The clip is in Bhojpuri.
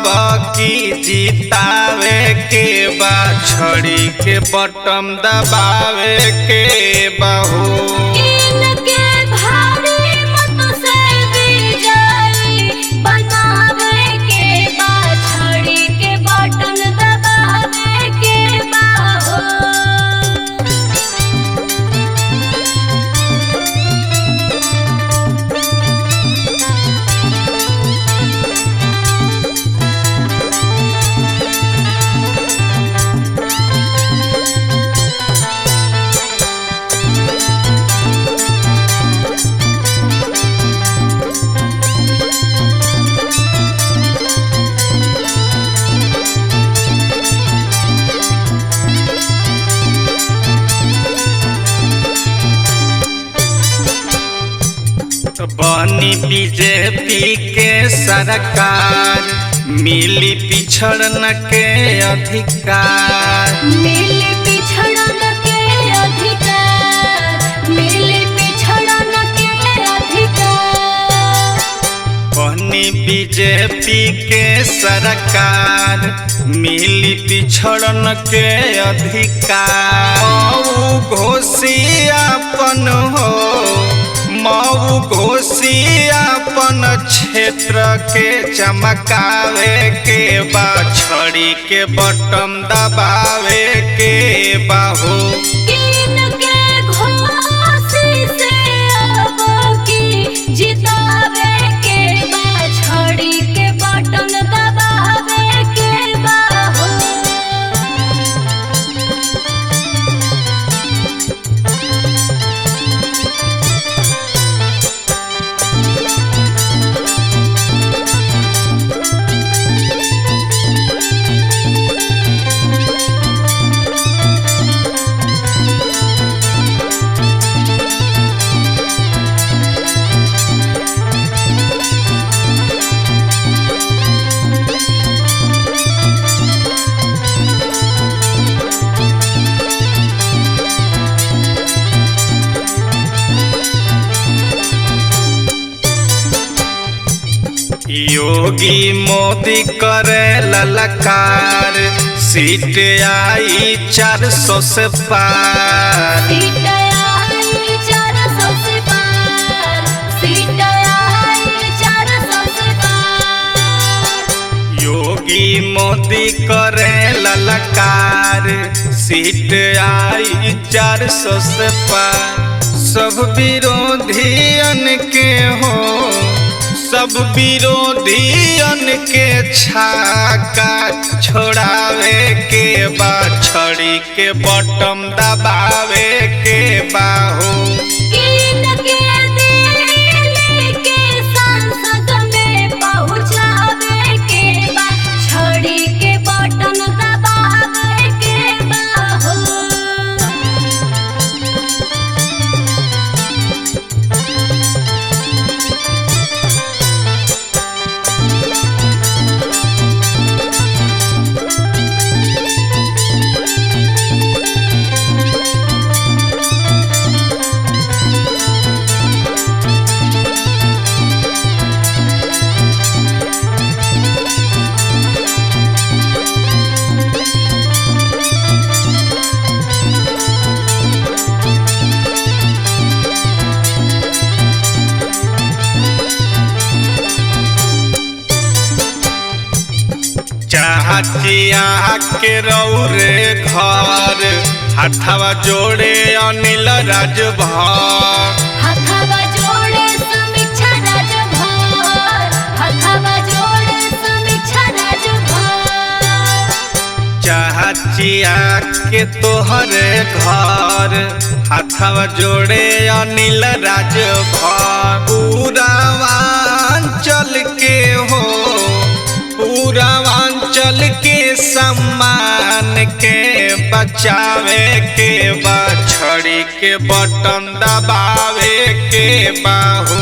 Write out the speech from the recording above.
की जितावे के बा, छड़ी के बटन दबावे के बहू। इनके भारी मत से विजयी बनावे के बा, छड़ी के बटन दबावे के बा हो। बनी बीजेपी के सरकार, मिली पिछड़न के अधिकार। मिली पिछड़न के अधिकार, मिली पिछड़न के अधिकार। बनी बीजेपी के सरकार, मिली पिछड़न के अधिकार। घोषियापन हो मऊ घोषियापन क्षेत्र के चमकावे के बा, छड़ी के बटन दबावे के बाहू। इनके घोषी से अब की जितावे के बा, छड़ी के बटन दबावे के बा हो। योगी मोदी करे ललकार, सीट आई 400 से पार। सीट आई 400 से पार, सीट आई 400 से पार। योगी मोदी करे ललकार, सीट आई 400 से पार। सब विरोधियन के हो, सब विरोधियन के छाका छोड़ावे के बा, छड़ी के बटन दबावे के बाहू। इनके दिल्ली के संसद में पहुँचावे के बा, छड़ी के बटन दबावे के बा हो। चाचिया के रौरे घर, हाथवा जोड़े अनिल राजभर। हथवा जोड़े समीक्षा राजभर, हथवा जोड़े समीक्षा राजभर। चाचिया के तोहरे घर, हाथवा जोड़े अनिल राजभर। पूरावांचल के हो, पूरावांचल के सम्मान के बचावे के बा, छड़ी के बटन दबावे के बाहू।